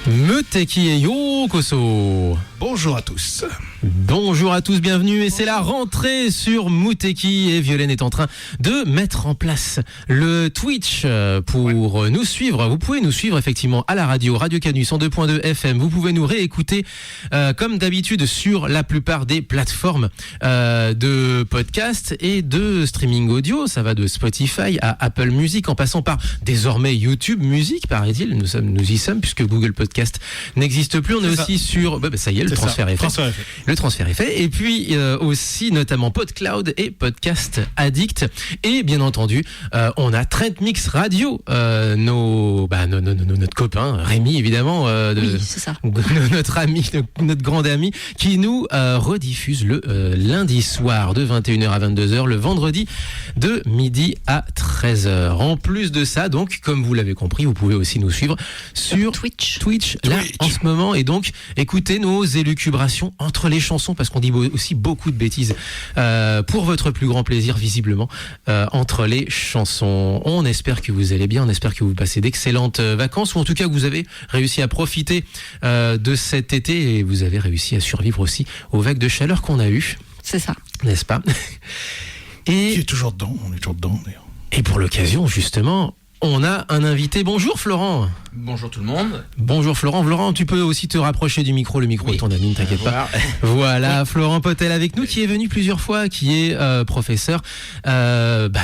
Muteki et Yokoso. Bonjour à tous. Bonjour à tous, bienvenue. Et c'est la rentrée sur Muteki et Violaine est en train de mettre en place le Twitch pour nous suivre. Vous pouvez nous suivre effectivement à la radio, Radio Canu 102.2 FM. Vous pouvez nous réécouter comme d'habitude sur la plupart des plateformes de podcast et de streaming audio. Ça va de Spotify à Apple Music en passant par désormais YouTube Music, paraît-il. Nous y sommes puisque Google Podcast n'existe plus. On est aussi sur... ça y est, le transfert est fait. Le transfert est fait. Et puis aussi notamment PodCloud et Podcast Addict. Et bien entendu, on a Trend Mix Radio, notre copain Rémi évidemment, oui, c'est ça. notre ami, notre grand ami, qui nous rediffuse le lundi soir de 21h à 22h, le vendredi de midi à 13h. En plus de ça, donc, comme vous l'avez compris, vous pouvez aussi nous suivre sur Twitch là en ce moment, et donc écoutez nos élucubrations entre les chansons, parce qu'on dit aussi beaucoup de bêtises pour votre plus grand plaisir visiblement entre les chansons. On espère que vous allez bien, on espère que vous passez d'excellentes vacances, ou en tout cas que vous avez réussi à profiter de cet été et vous avez réussi à survivre aussi aux vagues de chaleur qu'on a eues. C'est ça. N'est-ce pas? Et on est toujours dedans d'ailleurs. Et pour l'occasion justement, on a un invité. Bonjour Florent. Bonjour tout le monde. Bonjour Florent. Florent, tu peux aussi te rapprocher du micro. Le micro est ton ami, ne t'inquiète pas. Voilà, Florent Potel avec nous, qui est venu plusieurs fois, qui est professeur.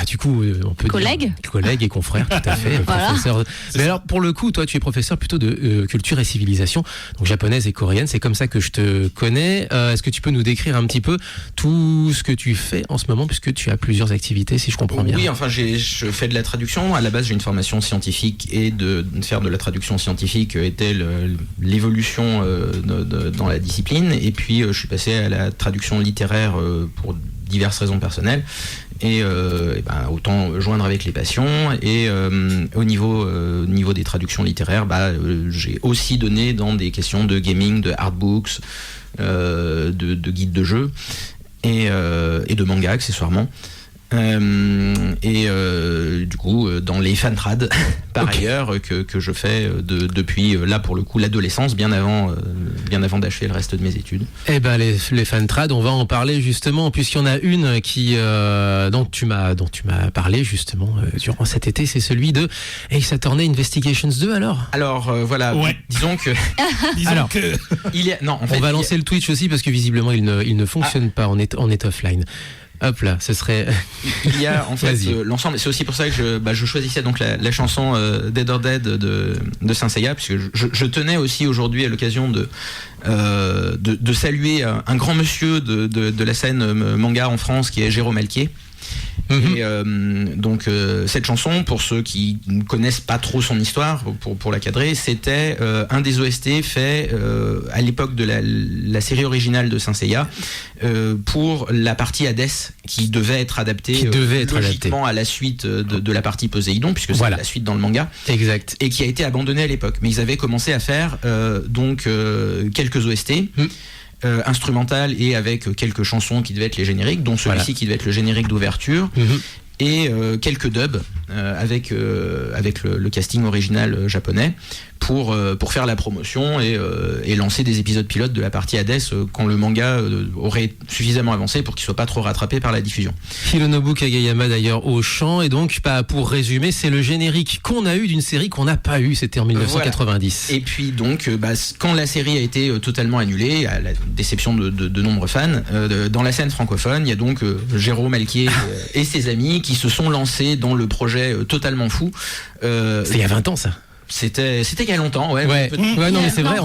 Du coup, on peut collègue. dire collègue et confrère, tout à fait. Voilà. Professeur. Mais alors, pour le coup, toi, tu es professeur plutôt de culture et civilisation, donc japonaise et coréenne. C'est comme ça que je te connais. Est-ce que tu peux nous décrire un petit peu tout ce que tu fais en ce moment, puisque tu as plusieurs activités, si je comprends bien? Oui, enfin, je fais de la traduction. À la base, j'ai une formation scientifique, et de faire de la traduction scientifique était l'évolution dans la discipline. Et puis je suis passé à la traduction littéraire pour diverses raisons personnelles, et autant joindre avec les passions. Et au niveau des traductions littéraires, j'ai aussi donné dans des questions de gaming, de artbooks, de guides de jeux et de manga accessoirement. Du coup dans les fantrad par ailleurs que je fais depuis là pour le coup l'adolescence, bien avant d'achever le reste de mes études. Eh ben les fantrad, on va en parler justement, puisqu'il y en a une qui dont tu m'as parlé justement durant cet été, c'est celui de Ace Attorney Investigations 2. Alors voilà, ouais. disons que il est non en fait, on va lancer le Twitch aussi, parce que visiblement il ne fonctionne pas, on est offline. Hop là, ce serait... Il y a en fait l'ensemble, c'est aussi pour ça que je choisissais donc la chanson Dead or Dead de Saint Seiya, puisque je tenais aussi aujourd'hui à l'occasion de saluer un grand monsieur de la scène manga en France, qui est Jérôme Alquier. Et donc cette chanson, pour ceux qui ne connaissent pas trop son histoire, pour la cadrer, c'était un des OST fait à l'époque de la série originale de Saint Seiya, pour la partie Hades, qui devait être adaptée logiquement à la suite de la partie Poséidon, puisque c'est la suite dans le manga. Exact. Et qui a été abandonnée à l'époque. Mais ils avaient commencé à faire quelques OST. Instrumental, et avec quelques chansons qui devaient être les génériques, dont celui-ci qui devait être le générique d'ouverture, et quelques dubs avec le casting original japonais pour faire la promotion et lancer des épisodes pilotes de la partie Hades quand le manga aurait suffisamment avancé pour qu'il soit pas trop rattrapé par la diffusion. Hironobu Kageyama d'ailleurs au chant, et donc pour résumer, c'est le générique qu'on a eu d'une série qu'on n'a pas eu, c'était en 1990. Voilà. Et puis donc quand la série a été totalement annulée, à la déception de nombreux fans, dans la scène francophone, il y a donc Jérôme Alquier et ses amis qui se sont lancés dans le projet totalement fou. C'est il y a 20 ans ça. C'était il y a longtemps, ouais. Non mais c'est vrai,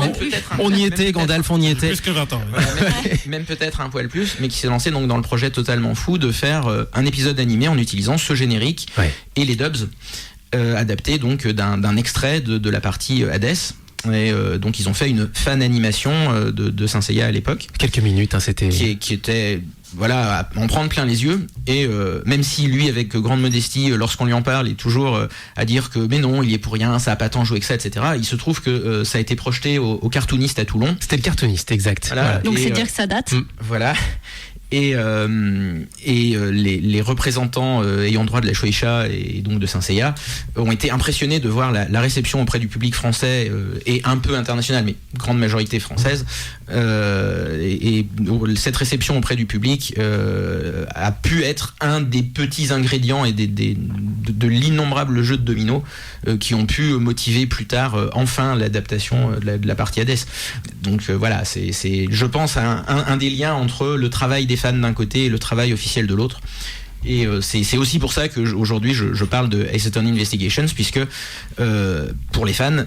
on y était, Gandalf, on y était. Plus que 20 ans. Même peut-être un poil plus, mais qui s'est lancé donc dans le projet totalement fou de faire un épisode animé en utilisant ce générique et les dubs adaptés donc d'un extrait de la partie Hades. Et donc ils ont fait une fan animation de Saint Seiya à l'époque. Quelques minutes, c'était... Qui était... Voilà, à en prendre plein les yeux, et même si lui, avec grande modestie, lorsqu'on lui en parle, est toujours à dire que mais non, il y est pour rien, ça a pas tant joué que ça, etc. Il se trouve que ça a été projeté au Cartooniste à Toulon. C'était le Cartooniste, exact. Voilà. Donc c'est dire que ça date. Voilà. Et les représentants ayant droit de la Shueisha et donc de Saint Seiya ont été impressionnés de voir la réception auprès du public français et un peu international, mais grande majorité française. Et cette réception auprès du public a pu être un des petits ingrédients et de l'innombrable jeu de domino qui ont pu motiver plus tard enfin l'adaptation de la partie Hades. Donc voilà, c'est je pense un des liens entre le travail des fans d'un côté et le travail officiel de l'autre. Et c'est aussi pour ça que aujourd'hui je parle de Ace Attorney Investigations, puisque pour les fans,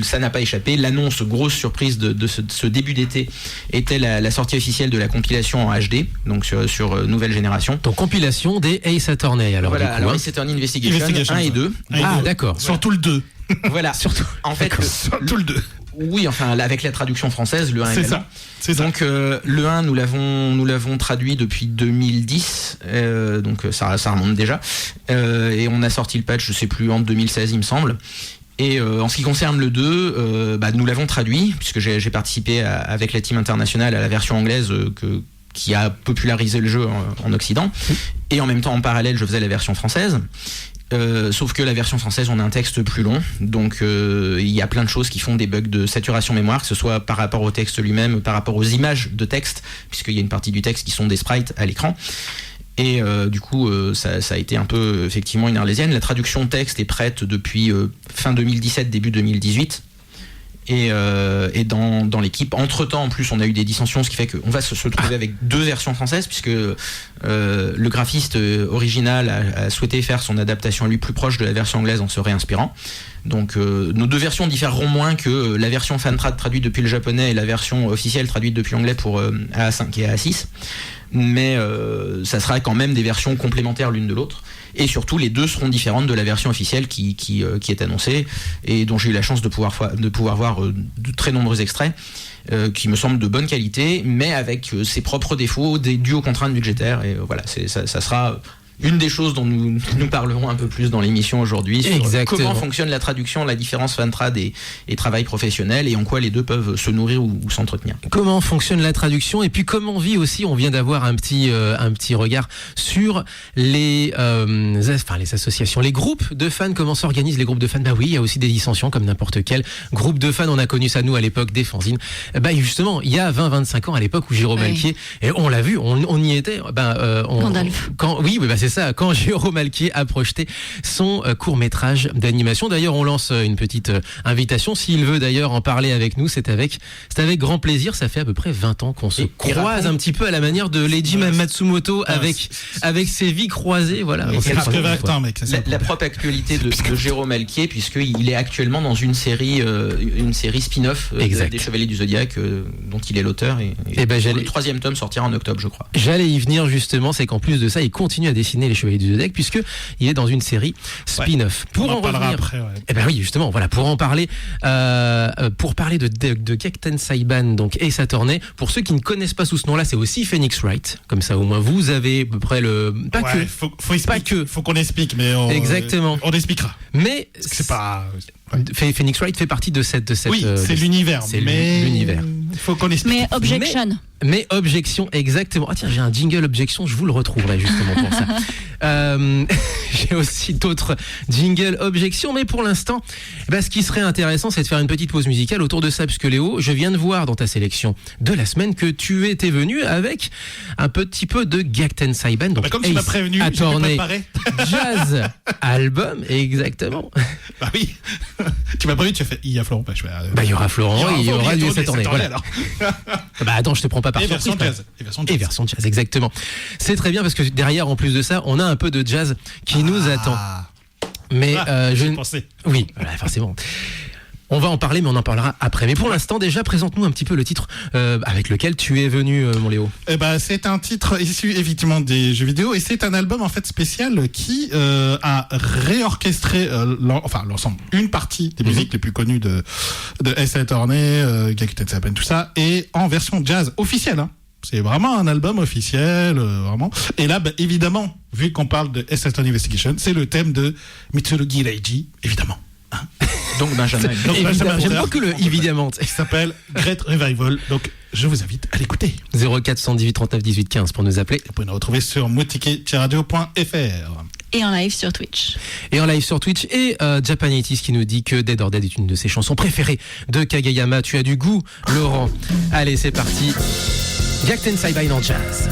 ça n'a pas échappé. L'annonce, grosse surprise de ce début d'été, était la sortie officielle de la compilation en HD, donc sur nouvelle génération. Donc compilation des Ace Attorney. Alors voilà, du coup, alors Ace Attorney Investigation 1 et 2. Ah d'accord. Surtout le 2. Voilà, surtout. En fait, surtout le 2. Oui, enfin avec la traduction française, le 1 c'est également. ça. C'est ça. Donc le 1, nous l'avons traduit depuis 2010, donc ça remonte déjà. Et on a sorti le patch, je sais plus, en 2016 il me semble. Et en ce qui concerne le 2, nous l'avons traduit, puisque j'ai participé avec la team internationale à la version anglaise qui a popularisé le jeu en Occident. Et en même temps, en parallèle, je faisais la version française. Sauf que la version française, on a un texte plus long, donc il y a plein de choses qui font des bugs de saturation mémoire, que ce soit par rapport au texte lui-même, par rapport aux images de texte, puisqu'il y a une partie du texte qui sont des sprites à l'écran. Et du coup, ça a été un peu effectivement une arlésienne. La traduction texte est prête depuis fin 2017, début 2018. Et dans l'équipe, entre-temps, en plus, on a eu des dissensions, ce qui fait qu'on va se trouver avec deux versions françaises, puisque le graphiste original a souhaité faire son adaptation à lui plus proche de la version anglaise en se réinspirant. Donc nos deux versions différeront moins que la version fantrad traduite depuis le japonais et la version officielle traduite depuis l'anglais pour AA5 et AA6. Mais ça sera quand même des versions complémentaires l'une de l'autre. Et surtout, les deux seront différentes de la version officielle qui est annoncée et dont j'ai eu la chance de pouvoir voir de très nombreux extraits qui me semblent de bonne qualité, mais avec ses propres défauts dus aux contraintes budgétaires. Et voilà, ça sera une des choses dont nous parlerons un peu plus dans l'émission aujourd'hui, sur comment fonctionne la traduction, la différence fan-trad et travail professionnel, et en quoi les deux peuvent se nourrir ou s'entretenir. Comment fonctionne la traduction, et puis comment vit aussi, on vient d'avoir un petit regard sur les associations, les groupes de fans, comment s'organisent les groupes de fans. Bah oui, il y a aussi des dissensions comme n'importe quel groupe de fans. On a connu ça nous à l'époque des fanzines. Bah justement, il y a 20-25 ans, à l'époque où Jérôme Alquier, et on l'a vu, on y était. Gandalf. C'est ça, quand Jérôme Alquier a projeté son court-métrage d'animation. D'ailleurs, on lance une petite invitation. S'il veut d'ailleurs en parler avec nous, c'est avec grand plaisir. Ça fait à peu près 20 ans qu'on se croise un petit peu à la manière de Leiji Matsumoto avec ses vies croisées. Voilà. La propre actualité de Jérôme Alquier, puisqu'il est actuellement dans une série spin-off des Chevaliers du Zodiaque dont il est l'auteur. Et le troisième tome sortira en octobre, je crois. J'allais y venir justement, c'est qu'en plus de ça, il continue à dessiner les Chevaliers du Zodiaque, puisque il est dans une série spin-off. Pour en revenir après, oui, justement, voilà, pour en parler, pour parler de Gekten Saiban, donc Ace Attorney. Pour ceux qui ne connaissent pas sous ce nom-là, c'est aussi Phoenix Wright. Comme ça, au moins, vous avez à peu près faut qu'on explique, mais exactement. On expliquera. Mais c'est pas. Phoenix Wright fait partie de cette. Oui, c'est l'univers. C'est l'univers. Il faut qu'on explique. Mais objection. Mais objection, exactement. Ah tiens, j'ai un jingle objection, je vous le retrouverai justement pour ça. J'ai aussi d'autres jingles objections, mais pour l'instant, ce qui serait intéressant, c'est de faire une petite pause musicale autour de ça, puisque Léo, je viens de voir dans ta sélection de la semaine que tu étais venu avec un petit peu de Gekten Saiban, donc comme tu m'as prévenu, Attorney Jazz album, exactement. Bah oui, tu m'as prévenu, tu as fait, il y a Florent. Il y aura Florent, il y aura du Ace Attorney. Voilà. Attends, je te prends pas par surprise. Et version jazz, exactement. C'est très bien parce que derrière, en plus de ça, on a un peu de jazz qui nous attend. Mais oui, voilà, forcément. On va en parler, mais on en parlera après. Mais pour l'instant, déjà, présente-nous un petit peu le titre avec lequel tu es venu, mon Léo. C'est un titre issu évidemment des jeux vidéo, et c'est un album en fait spécial qui a réorchestré l'ensemble, une partie des musiques les plus connues de Ace Attorney, Gekten Saiban, tout ça, et en version jazz officielle. Hein. C'est vraiment un album officiel, vraiment. Et là, évidemment, vu qu'on parle de Ace Attorney Investigation, c'est le thème de Mitsurugi Reiji, évidemment. Hein. Donc Benjamin. Évidemment, j'aime beaucoup le évidemment. Qui s'appelle Great Revival. Donc je vous invite à l'écouter. 0418 39 18 15 pour nous appeler. Vous pouvez nous retrouver sur moutiki-radio.fr. Et en live sur Twitch. Et en live sur Twitch. Et Japanitis qui nous dit que Dead or Dead est une de ses chansons préférées de Kageyama. Tu as du goût, Laurent. Allez, c'est parti. Gakten Saibai dans Jazz.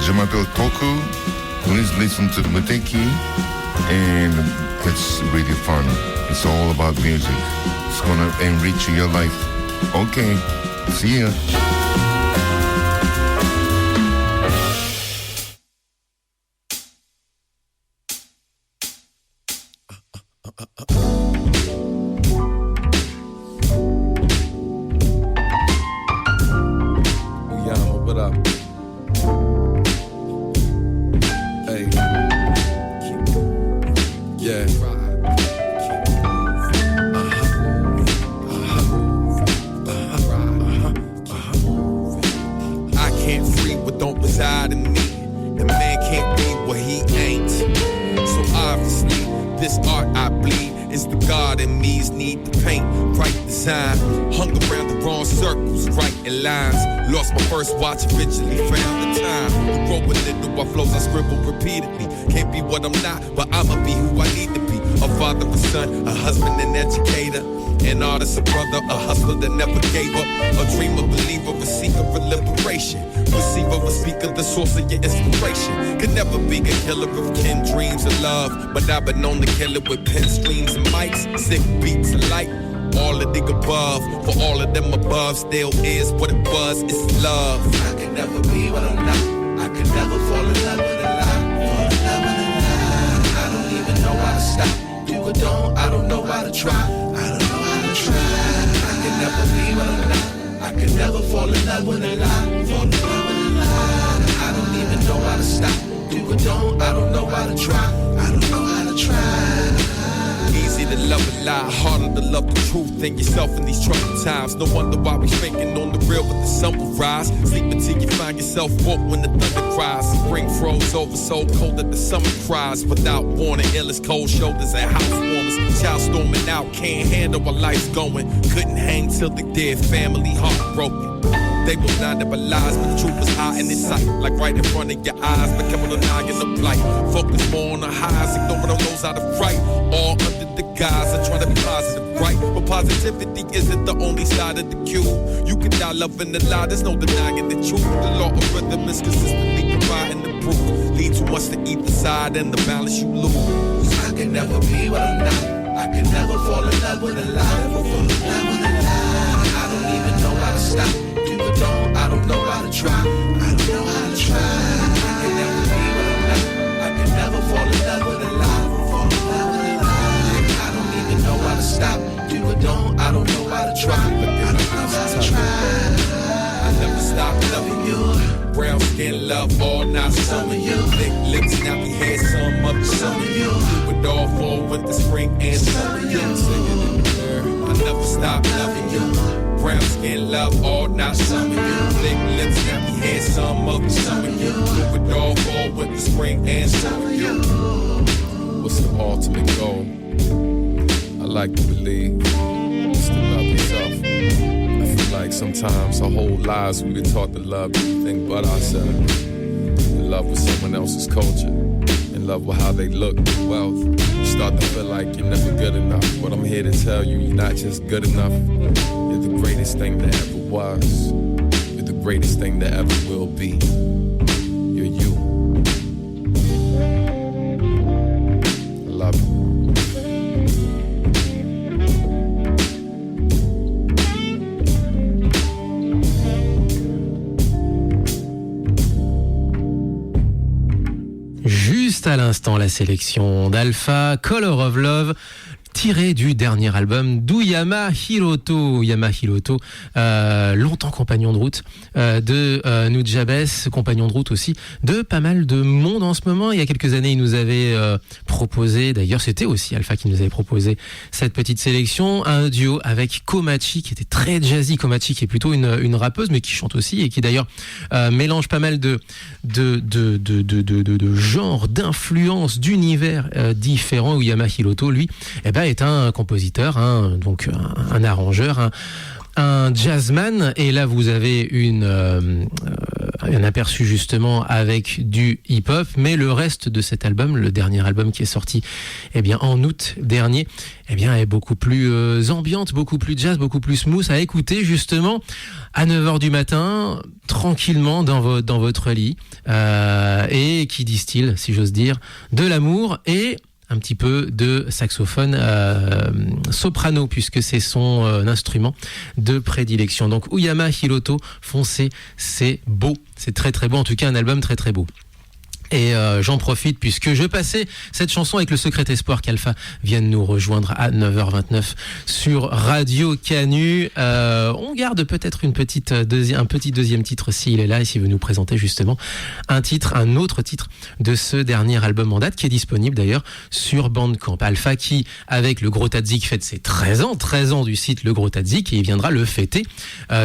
Je m'appelle Toku. Please listen to the Muteki, and it's really fun. It's all about music. It's gonna enrich your life. Okay, see ya. Watch eventually found the time to grow a little. My flows I scribble repeatedly. Can't be what I'm not, but I'ma be who I need to be. A father, a son, a husband, an educator, an artist, a brother, a hustler that never gave up, a dreamer, believer, a seeker of liberation, receiver, a speaker, the source of your inspiration. Could never be a killer of kin, dreams of love, but I've been known to kill it with pen streams and mics, sick beats and light. All of the above, for all of them above, still is what it was, it's love. I can never be what I'm not, I can never fall in love with a lie, fall in love with a lie. I don't even know how to stop, do or don't, I don't know how to try, I don't know how to try. I can never be what I'm not, I can never fall in love with a lie, fall in love with a lie. I don't even know how to stop, do or don't, I don't know how to try, I don't know how to try. Easy to love a lie, harder to love the truth than yourself in these troubled times. No wonder why we faking on the real, but the sun will rise. Sleep until you find yourself woke when the thunder cries. Spring froze over so cold that the summer cries. Without warning, ill as cold shoulders and house warmers. Child storming out, can't handle where life's going. Couldn't hang till they did, family heartbroken. They were blinded by lies, but the truth was high in their sight. Like right in front of your eyes, but kept on denying the blight. Focus more on the highs, ignoring on those out of fright. All under the guise of trying to be positive, right? But positivity isn't the only side of the cube. You can die loving the lie, there's no denying the truth. The law of rhythm is consistently providing the proof. Lead too much to either side and the balance you lose. I can never be what I'm not. I can never fall in love with a lie. Never fall in love with a lie. I don't even know how to stop. Don't, I don't know how to try. I don't know how to try. I can never be what I'm not. I can never fall in love with a lie. Fall in love with a lie. I don't even know how to stop. Do or don't, I don't know how to try. I don't know how to try. I never stop loving you. Brown skin, love all night. Some of you thick lips, nappy hair, some of some of you. Do it all fall winter, spring, and some of you. I never stop loving you. Brown skin, love all night. Some of you thick lips, nappy hair, some of you. Do it all fall with the spring and some of you. What's the ultimate goal? I like to believe it's to love yourself. I feel like sometimes our whole lives we've been taught to love anything but ourselves. In love with someone else's culture, in love with how they look, wealth. You start to feel like you're never good enough. But I'm here to tell you, you're not just good enough. You're the greatest thing that ever was. You're the greatest thing that ever will be. You're you. I love you. Juste à l'instant, la sélection d'Alpha, Color of Love, tiré du dernier album d'Uyama Hiroto. Uyama Hiroto, longtemps compagnon de route de Nujabes, compagnon de route aussi de pas mal de monde en ce moment. Il y a quelques années, il nous avait proposé, d'ailleurs c'était aussi Alpha qui nous avait proposé cette petite sélection, un duo avec Komachi qui était très jazzy. Komachi qui est plutôt une rappeuse mais qui chante aussi et qui d'ailleurs mélange pas mal de genres, d'influences, d'univers différents. Uyama Hiroto, lui, est un compositeur, donc un arrangeur, un jazzman. Et là, vous avez un aperçu justement avec du hip-hop, mais le reste de cet album, le dernier album qui est sorti en août dernier, est beaucoup plus ambiante, beaucoup plus jazz, beaucoup plus smooth à écouter justement à 9h du matin, tranquillement dans votre lit, et qui distille, si j'ose dire, de l'amour et un petit peu de saxophone soprano, puisque c'est son instrument de prédilection. Donc Uyama Hiroto, foncez, c'est beau, c'est très très beau, en tout cas un album très très beau. Et j'en profite puisque je passais cette chanson avec le Secret Espoir qu'Alpha vienne nous rejoindre à 9h29 sur Radio Canu. On garde peut-être un petit deuxième titre s'il est là et s'il veut nous présenter justement un autre titre de ce dernier album en date qui est disponible d'ailleurs sur Bandcamp. Alpha qui, avec le Gros Tadzik, fête ses 13 ans du site Le Gros Tadzik, et il viendra le fêter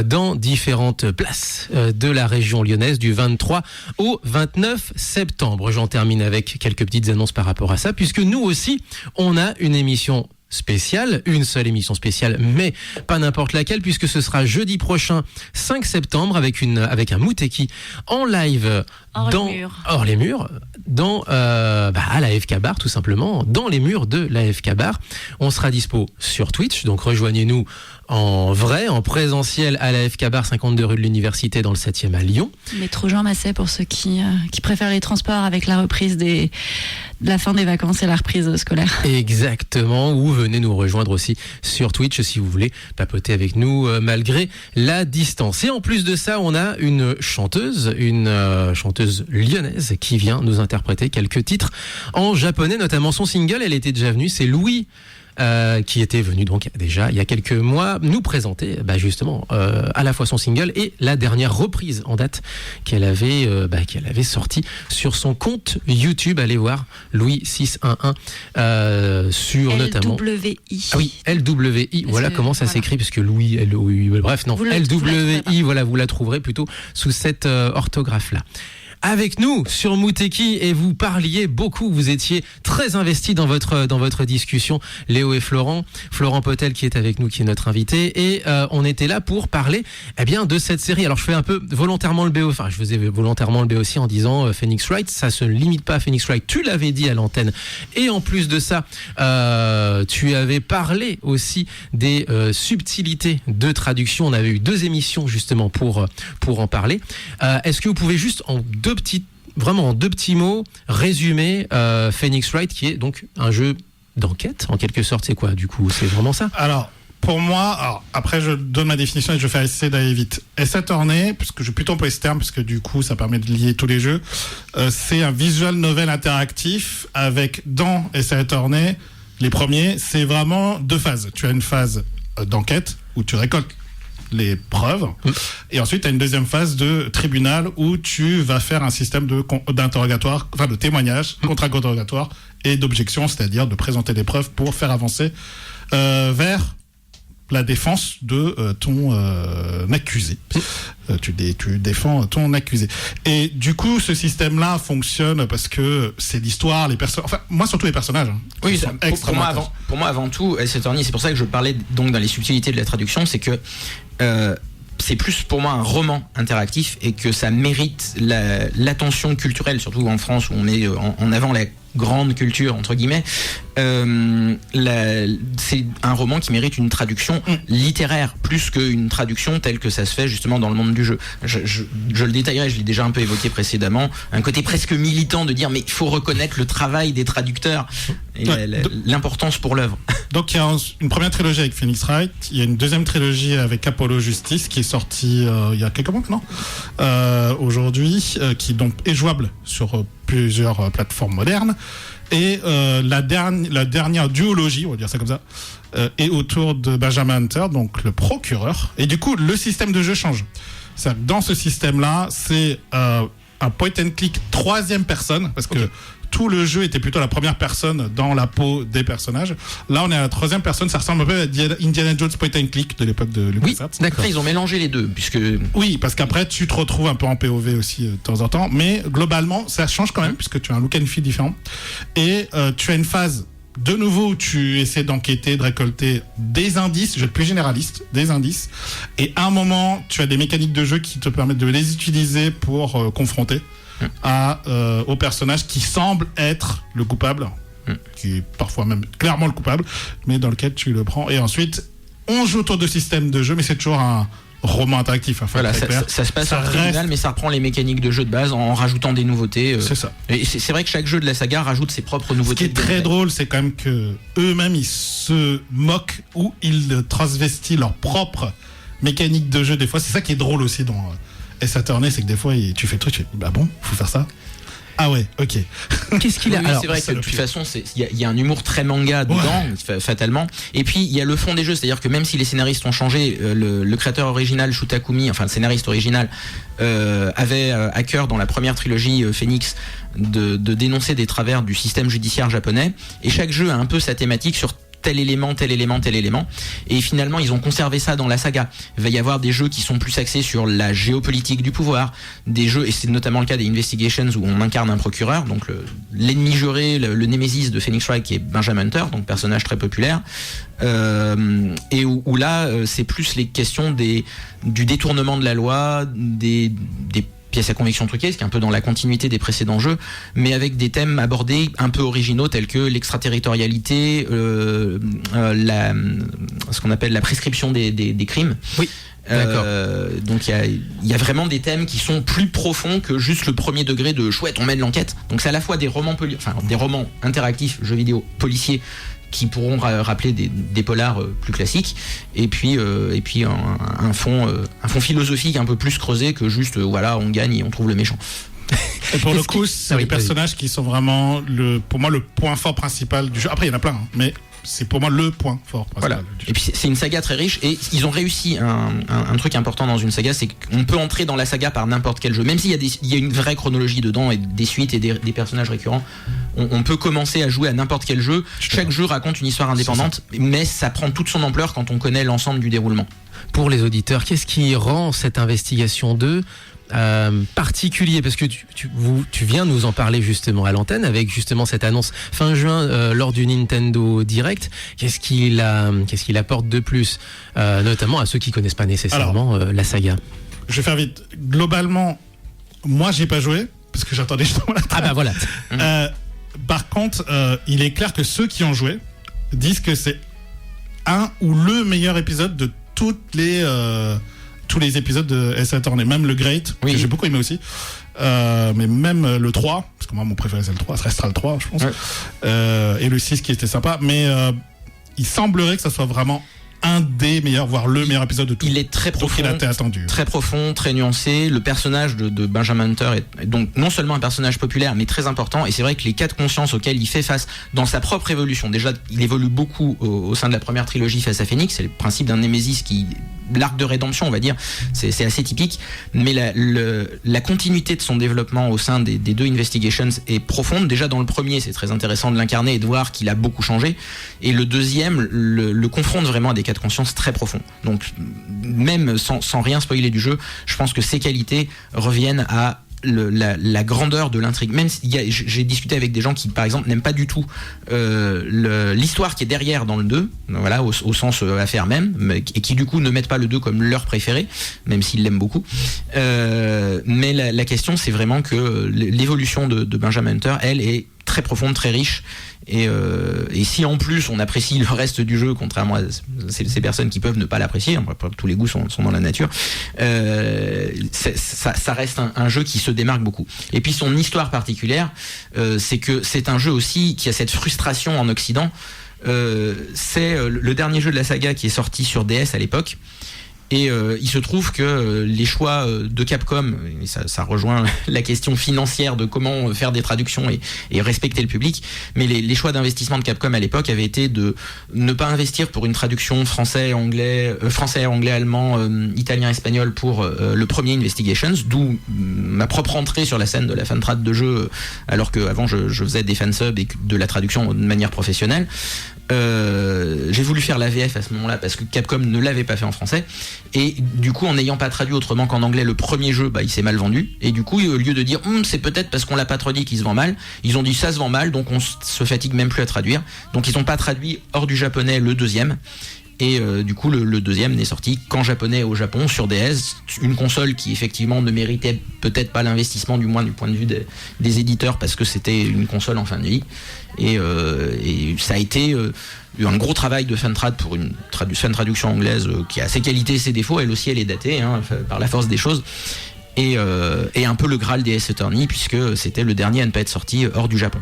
dans différentes places de la région lyonnaise du 23 au 29 septembre. J'en termine avec quelques petites annonces par rapport à ça, puisque nous aussi, on a une émission spéciale, une seule émission spéciale, mais pas n'importe laquelle, puisque ce sera jeudi prochain, 5 septembre, avec un Mouteki en live hors les murs, à la FK Bar, tout simplement, dans les murs de la FK Bar. On sera dispo sur Twitch, donc rejoignez-nous en vrai, en présentiel à la FK Bar, 52 rue de l'Université, dans le 7e à Lyon. Métro Jean Masset pour ceux qui préfèrent les transports avec la reprise de la fin des vacances et la reprise scolaire. Exactement, ou venez nous rejoindre aussi sur Twitch si vous voulez papoter avec nous malgré la distance. Et en plus de ça, on a une chanteuse lyonnaise qui vient nous interpréter quelques titres en japonais, notamment son single. Elle était déjà venue, c'est Louis. Qui était venu donc déjà il y a quelques mois nous présenter justement à la fois son single et la dernière reprise en date qu'elle avait sortie sur son compte YouTube. Allez voir Louis 611 sur notamment LWI. Ah oui, LWI, voilà comment ça s'écrit, parce que Louis, bref, non, LWI, voilà, vous la trouverez plutôt sous cette orthographe-là. Avec nous sur Mouteki, et vous parliez beaucoup, vous étiez très investis dans votre discussion, Léo et Florent Potel qui est avec nous, qui est notre invité, et on était là pour parler de cette série. Alors je fais un peu volontairement le BO, enfin je faisais volontairement le BO aussi en disant Phoenix Wright, ça se limite pas à Phoenix Wright, tu l'avais dit à l'antenne, et en plus de ça tu avais parlé aussi des subtilités de traduction. On avait eu 2 émissions justement pour en parler. Est-ce que vous pouvez juste en deux petits mots résumer Phoenix Wright, qui est donc un jeu d'enquête en quelque sorte? C'est quoi du coup? C'est vraiment ça? Alors pour moi, après je donne ma définition et je vais essayer d'aller vite. Ace Attorney, parce que je vais plutôt employer ce terme parce que du coup ça permet de lier tous les jeux, c'est un visual novel interactif avec, dans Ace Attorney, les premiers, c'est vraiment 2 phases. Tu as une phase d'enquête où tu récoltes les preuves, et ensuite tu as une deuxième phase de tribunal où tu vas faire un système d'interrogatoire, enfin de témoignage, contre-interrogatoire et d'objection, c'est-à-dire de présenter des preuves pour faire avancer vers la défense de ton accusé. Tu défends ton accusé. Et du coup, ce système-là fonctionne parce que c'est l'histoire, les personnes. Enfin, moi surtout les personnages. Oui, pour moi avant tout, Ace Attorney, c'est pour ça que je parlais donc dans les subtilités de la traduction, c'est que c'est plus pour moi un roman interactif et que ça mérite l'attention culturelle, surtout en France où on est en avant la grande culture entre guillemets. C'est un roman qui mérite une traduction littéraire plus qu'une traduction telle que ça se fait justement dans le monde du jeu. Je le détaillerai, je l'ai déjà un peu évoqué précédemment, un côté presque militant de dire mais il faut reconnaître le travail des traducteurs et l'importance pour l'œuvre. Donc il y a une première trilogie avec Phoenix Wright, il y a une deuxième trilogie avec Apollo Justice qui est sortie il y a quelques mois maintenant, aujourd'hui, qui donc est jouable sur plusieurs plateformes modernes. Et la dernière duologie, on va dire ça comme ça, est autour de Benjamin Hunter, donc le procureur. Et du coup, le système de jeu change. Dans ce système-là, c'est un point and click 3e personne, parce que tout le jeu était plutôt la première personne dans la peau des personnages. Là, on est à la 3e personne. Ça ressemble un peu à Indiana Jones point and click de l'époque de LucasArts. Oui, d'accord. Ils ont mélangé les deux, puisque... Oui, parce qu'après, tu te retrouves un peu en POV aussi de temps en temps. Mais globalement, ça change quand même, puisque tu as un look and feel différent. Et tu as une phase de nouveau, tu essaies d'enquêter, de récolter des indices, je vais être plus généraliste, des indices, et à un moment, tu as des mécaniques de jeu qui te permettent de les utiliser pour confronter au personnage qui semble être le coupable, qui est parfois même clairement le coupable, mais dans lequel tu le prends. Et ensuite, on joue autour de systèmes de jeu, mais c'est toujours un roman interactif. Voilà, ça se passe en tribunal, mais ça reprend les mécaniques de jeu de base en rajoutant des nouveautés. C'est ça. Et c'est vrai que chaque jeu de la saga rajoute ses propres nouveautés. Ce qui est très drôle, c'est quand même que eux-mêmes ils se moquent ou ils transvestissent leur propre mécanique de jeu. Des fois, c'est ça qui est drôle aussi dans Ace Attorney, c'est que des fois tu fais le truc, tu fais bah bon, faut faire ça. Ah ouais, ok. Qu'est-ce qu'il a? Oui, c'est vrai que de toute façon, il y a un humour très manga dedans, fatalement. Et puis il y a le fond des jeux, c'est-à-dire que même si les scénaristes ont changé, le créateur original Shu Takumi, enfin le scénariste original, avait à cœur dans la première trilogie Phoenix de dénoncer des travers du système judiciaire japonais. Et chaque jeu a un peu sa thématique sur tel élément. Et finalement, ils ont conservé ça dans la saga. Il va y avoir des jeux qui sont plus axés sur la géopolitique du pouvoir, des jeux, et c'est notamment le cas des Investigations où on incarne un procureur, donc l'ennemi juré, le némésis de Phoenix Wright qui est Benjamin Hunter, donc personnage très populaire. Et où là, c'est plus les questions du détournement de la loi, des pièces à conviction truquée, ce qui est un peu dans la continuité des précédents jeux, mais avec des thèmes abordés un peu originaux tels que l'extraterritorialité, ce qu'on appelle la prescription des crimes. Oui. Donc il y a vraiment des thèmes qui sont plus profonds que juste le premier degré de chouette, on mène l'enquête. Donc c'est à la fois des romans interactifs, jeux vidéo policiers, qui pourront rappeler des polars plus classiques, et puis un fond philosophique un peu plus creusé que juste on gagne et on trouve le méchant. Et pour le coup, c'est les personnages qui sont vraiment pour moi le point fort principal du jeu. Après il y en a plein, mais c'est pour moi le point fort principal. Voilà. Et puis c'est une saga très riche, et ils ont réussi un truc important dans une saga, c'est qu'on peut entrer dans la saga par n'importe quel jeu, même s'il y a une vraie chronologie dedans et des suites et des personnages récurrents. On peut commencer à jouer à n'importe quel jeu. Chaque jeu raconte une histoire indépendante, mais ça prend toute son ampleur quand on connaît l'ensemble du déroulement. Pour les auditeurs, qu'est-ce qui rend cette investigation 2 particulier, parce que tu viens nous en parler justement à l'antenne avec justement cette annonce fin juin lors du Nintendo Direct. Qu'est-ce qu'il apporte de plus, notamment à ceux qui connaissent pas nécessairement la saga? Je vais faire vite. Globalement, moi j'ai pas joué parce que j'attendais justement la Ah bah voilà. Par contre, il est clair que ceux qui ont joué disent que c'est un ou le meilleur épisode de tous les épisodes de Ace Attorney, même le Great, que j'ai beaucoup aimé aussi, mais même le 3, parce que moi mon préféré c'est le 3, ça restera le 3 je pense, et le 6 qui était sympa, mais il semblerait que ça soit vraiment un des meilleurs, voire le meilleur épisode de tout. Il est très profond, il a été attendu. Très profond, très nuancé. Le personnage de Benjamin Hunter est donc non seulement un personnage populaire, mais très important. Et c'est vrai que les cas de conscience auxquels il fait face dans sa propre évolution, déjà, il évolue beaucoup au sein de la première trilogie face à Phoenix. C'est le principe d'un Némésis l'arc de rédemption, on va dire, c'est assez typique. Mais la continuité de son développement au sein des deux Investigations est profonde. Déjà dans le premier, c'est très intéressant de l'incarner et de voir qu'il a beaucoup changé. Et le deuxième le confronte vraiment à des cas de conscience très profonds. Donc même sans rien spoiler du jeu, je pense que ses qualités reviennent à la grandeur de l'intrigue. Même j'ai discuté avec des gens qui par exemple n'aiment pas du tout l'histoire qui est derrière dans le 2, voilà, au sens affaire même, et qui du coup ne mettent pas le 2 comme leur préféré, même s'ils l'aiment beaucoup, mais la question c'est vraiment que l'évolution de Benjamin Hunter, elle, est très profonde, très riche, et si en plus on apprécie le reste du jeu, contrairement à ces personnes qui peuvent ne pas l'apprécier, tous les goûts sont dans la nature, ça reste un jeu qui se démarque beaucoup. Et puis son histoire particulière, c'est que c'est un jeu aussi qui a cette frustration en Occident. C'est le dernier jeu de la saga qui est sorti sur DS à l'époque. Et il se trouve que les choix de Capcom, et ça rejoint la question financière de comment faire des traductions et respecter le public, mais les choix d'investissement de Capcom à l'époque avaient été de ne pas investir pour une traduction français, anglais, allemand, italien, espagnol pour le premier Investigations, d'où ma propre entrée sur la scène de la fantrad de jeu, alors qu'avant je faisais des fansubs et de la traduction de manière professionnelle. J'ai voulu faire la VF à ce moment-là parce que Capcom ne l'avait pas fait en français, Et du coup, en n'ayant pas traduit autrement qu'en anglais le premier jeu, il s'est mal vendu. Et du coup, au lieu de dire c'est peut-être parce qu'on l'a pas traduit qu'il se vend mal, ils ont dit ça se vend mal, donc on se fatigue même plus à traduire. Donc ils n'ont pas traduit hors du japonais le deuxième. Et du coup le deuxième n'est sorti qu'en japonais au Japon sur DS, une console qui effectivement ne méritait peut-être pas l'investissement, du moins du point de vue des éditeurs, parce que c'était une console en fin de vie. Et ça a été un gros travail de Funtrad pour une traduction anglaise qui a ses qualités et ses défauts. Elle aussi elle est datée par la force des choses. Et un peu le Graal des Ace Attorney, puisque c'était le dernier à ne pas être sorti hors du Japon.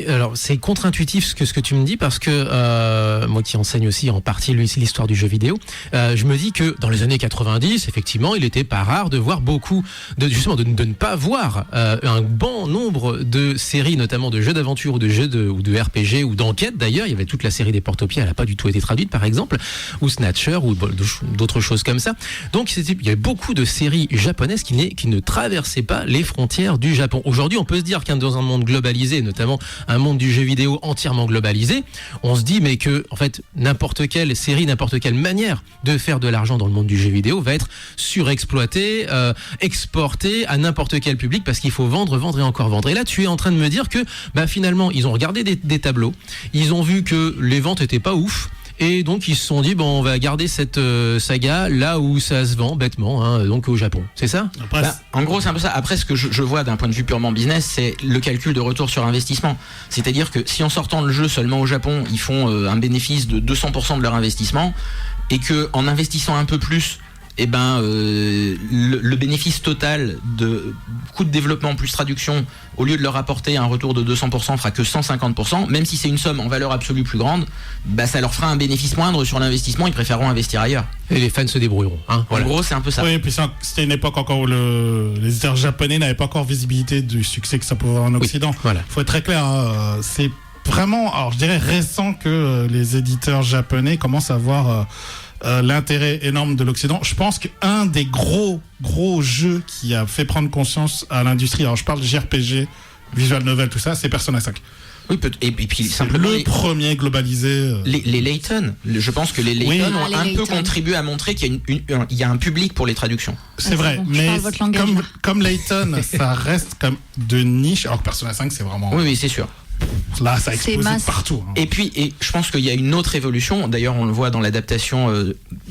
Alors c'est contre-intuitif ce que tu me dis, parce que moi qui enseigne aussi en partie l'histoire du jeu vidéo, je me dis que dans les années 90, effectivement, il était pas rare de voir beaucoup de ne pas voir un bon nombre de séries, notamment de jeux d'aventure ou de jeux ou de RPG ou d'enquête. D'ailleurs, il y avait toute la série des Portopies, elle a pas du tout été traduite par exemple, ou Snatcher ou d'autres choses comme ça. Donc il y avait beaucoup de séries japonaises qui ne traversaient pas les frontières du Japon. Aujourd'hui, on peut se dire dans un monde globalisé, notamment un monde du jeu vidéo entièrement globalisé, on se dit mais que en fait n'importe quelle série, n'importe quelle manière de faire de l'argent dans le monde du jeu vidéo va être surexploitée, exportée à n'importe quel public, parce qu'il faut vendre et encore vendre. Et là tu es en train de me dire que finalement ils ont regardé des tableaux, ils ont vu que les ventes étaient pas ouf. Et donc ils se sont dit on va garder cette saga là où ça se vend bêtement, donc au Japon. C'est ça ? En gros c'est un peu ça. Après ce que je vois d'un point de vue purement business, c'est le calcul de retour sur investissement. C'est-à-dire que si en sortant le jeu seulement au Japon, ils font un bénéfice de 200% de leur investissement, et que en investissant un peu plus, le bénéfice total de coût de développement plus traduction, au lieu de leur apporter un retour de 200%, fera que 150%, même si c'est une somme en valeur absolue plus grande, ça leur fera un bénéfice moindre sur l'investissement, ils préféreront investir ailleurs. Et les fans se débrouilleront. Voilà. En gros, c'est un peu ça. Oui, et puis c'était une époque encore où les éditeurs japonais n'avaient pas encore visibilité du succès que ça pouvait avoir en Occident. Voilà. Faut être très clair, c'est vraiment, alors je dirais récent que les éditeurs japonais commencent à voir l'intérêt énorme de l'Occident. Je pense qu'un des gros jeux qui a fait prendre conscience à l'industrie, alors je parle de JRPG, visual novel, tout ça, c'est Persona 5. Oui, et puis simplement le premier globalisé. Les Layton, je pense que les Layton ont un peu contribué à montrer qu'il y a un public pour les traductions. C'est vrai, bon, mais comme Layton, ça reste comme de niche, alors que Persona 5, c'est vraiment... Oui, c'est sûr. Là, ça a explosé partout. Et je pense qu'il y a une autre évolution. D'ailleurs, on le voit dans l'adaptation,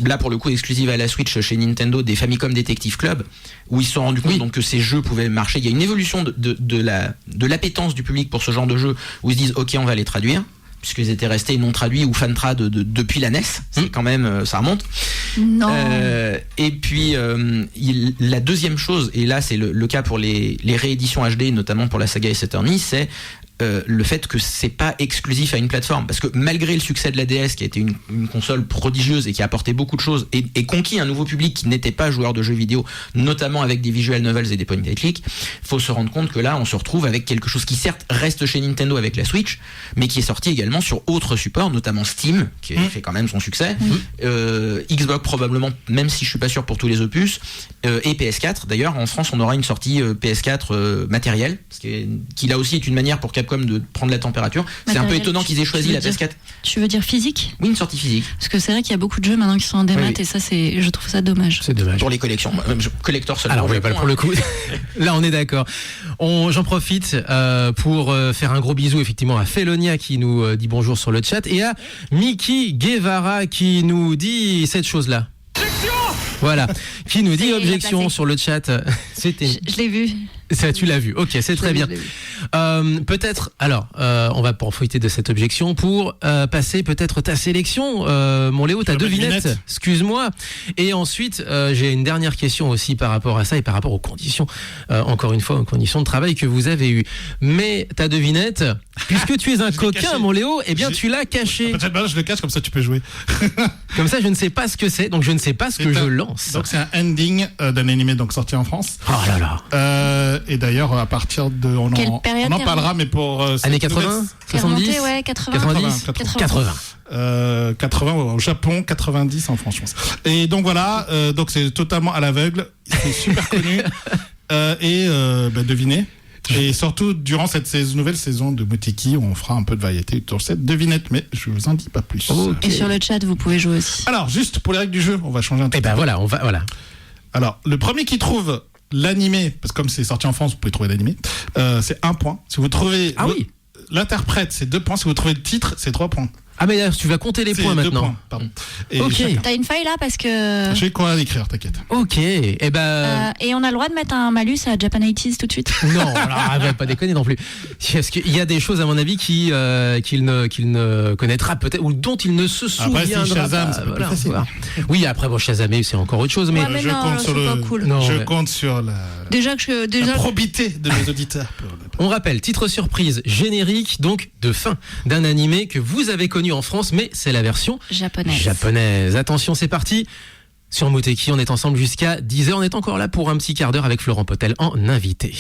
là pour le coup exclusive à la Switch chez Nintendo, des Famicom Detective Club, où ils se sont rendus compte donc que ces jeux pouvaient marcher. Il y a une évolution de l'appétence du public pour ce genre de jeux, où ils se disent ok, on va les traduire, puisqu'ils étaient restés non traduits ou fantrad depuis la NES. C'est quand même, ça remonte. Non. Et puis la deuxième chose, et là c'est le cas pour les rééditions HD, notamment pour la saga Ace Attorney, c'est le fait que c'est pas exclusif à une plateforme, parce que malgré le succès de la DS, qui a été une console prodigieuse et qui a apporté beaucoup de choses et conquis un nouveau public qui n'était pas joueur de jeux vidéo, notamment avec des visual novels et des point and click, faut se rendre compte que là on se retrouve avec quelque chose qui certes reste chez Nintendo avec la Switch, mais qui est sorti également sur autres supports, notamment Steam qui fait quand même son succès, Xbox probablement, même si je suis pas sûr pour tous les opus, et PS4. D'ailleurs en France on aura une sortie PS4 matérielle, qui là aussi est une manière pour Capcom de prendre la température. C'est un peu étonnant qu'ils aient choisi la PS4. Tu veux dire physique ? Oui, une sortie physique. Parce que c'est vrai qu'il y a beaucoup de jeux maintenant qui sont en démat, et ça, je trouve ça dommage. C'est dommage. Pour les collections. Collector seulement. Alors oui, pour le coup, là on est d'accord. J'en profite pour faire un gros bisou effectivement à Felonia qui nous dit bonjour sur le chat, et à Mickey Guevara qui nous dit cette chose-là. Voilà, qui nous dit objection sur le chat. Je l'ai vu. Ça, tu l'as vu. Ok, c'est très bien. Peut-être, alors, on va profiter de cette objection pour passer peut-être ta sélection, mon Léo, ta devinette. Excuse-moi. Et ensuite, j'ai une dernière question aussi par rapport à ça et par rapport aux conditions, encore une fois, aux conditions de travail que vous avez eues. Mais ta devinette, puisque tu es un coquin, mon Léo, eh bien, tu l'as caché. Peut-être je le cache, comme ça tu peux jouer. Comme ça, je ne sais pas ce que c'est, donc je ne sais pas ce que je lance. Donc c'est un ending d'un animé donc sorti en France. Oh là là. Et d'ailleurs, à partir de... On en parlera, mais pour... années 80 70 ouais, 80 90 80 80 au Japon, 90 en France, je pense. Et donc voilà, donc c'est totalement à l'aveugle. C'est super connu. Devinez. Et surtout, durant cette nouvelle saison de Muteki, on fera un peu de variété sur cette devinette, mais je vous en dis pas plus. Et sur le chat, vous pouvez jouer aussi. Alors, juste pour les règles du jeu, on va changer un peu. Et ben voilà, voilà. Alors, le premier qui trouve l'animé, parce que comme c'est sorti en France, vous pouvez trouver l'animé, c'est 1 point. Si vous trouvez l'interprète, c'est 2 points. Si vous trouvez le titre, c'est 3 points. Ah mais là, tu vas compter les points maintenant. 2 points, pardon. Et Ok. T'as une feuille là parce que. J'ai quoi à écrire, t'inquiète. Ok. Et ben. Et on a le droit de mettre un malus à Japan 80s tout de suite. Non, alors, elle va pas déconner non plus. Parce qu'il y a des choses, à mon avis, qu'il ne connaîtra peut-être, ou dont il ne se Après, souviendra si Shazam, pas. c'est plus facile. Voilà. Oui, après, bon, Shazamé, c'est encore autre chose, mais. Ouais, mais je non, compte sur c'est pas cool. Non, je mais- compte sur la probité de nos auditeurs. On rappelle, titre surprise, générique, donc, de fin d'un animé que vous avez connu en France, mais c'est la version japonaise. Attention, c'est parti. Sur Muteki, on est ensemble jusqu'à 10h. On est encore là pour un petit quart d'heure avec Florent Potel en invité.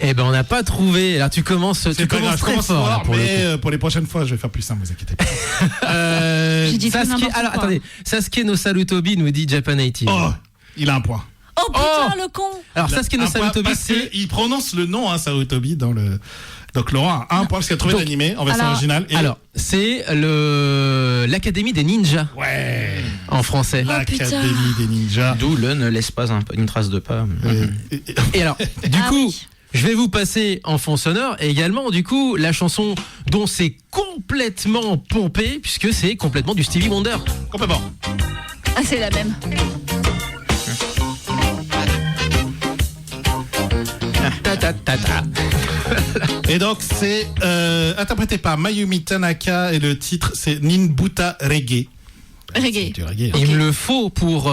Eh ben on n'a pas trouvé. Alors tu commences très fort. Là, mais pour les prochaines fois, je vais faire plus simple, vous inquiétez pas. J'ai dit Sasuke, n'importe alors quoi. attendez, Sasuke no Sarutobi nous dit Japan 80. Oh, il a un point. Oh putain, le con. Alors Sasuke no Un point Sarutobi, parce c'est qu'il prononce le nom, Sarutobi, dans le. Donc Laurent a un point parce qu'il a trouvé Donc, l'animé en version alors- originale. Et... alors c'est l'Académie des ninjas ouais, en français. l'Académie des ninjas. D'où le ne laisse pas une trace de pas. Et alors du Ah coup. oui. Je vais vous passer en fond sonore et également du coup la chanson dont c'est complètement pompé puisque c'est complètement du Stevie Wonder. Complètement. Ah, c'est la même. Ta ta ta ta. Et donc c'est interprété par Mayumi Tanaka et le titre c'est Ninbuta Reggae. Reggae. Du reggae. Il me le faut pour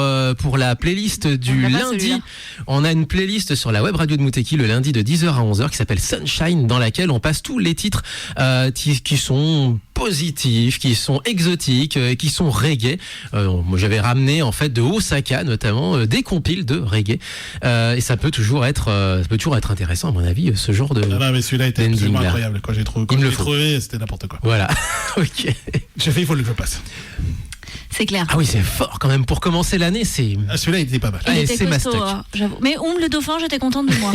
la playlist du On l'a pas, lundi. celui-là. On a une playlist sur la web radio de Muteki le lundi de 10h à 11h qui s'appelle Sunshine, dans laquelle on passe tous les titres qui sont positifs, qui sont exotiques, qui sont reggae. Moi, j'avais ramené en fait de Osaka notamment des compiles de reggae, et ça peut toujours être intéressant à mon avis, ce genre de. Non, mais celui-là était absolument incroyable. Quand j'ai trouvé, c'était n'importe quoi. Voilà. Ok. J'ai fait, il faut que je passe. C'est clair. Ah oui, c'est fort quand même pour commencer l'année. Celui-là, il était pas mal. Il était costaud, j'avoue. Mais le dauphin, j'étais contente de moi.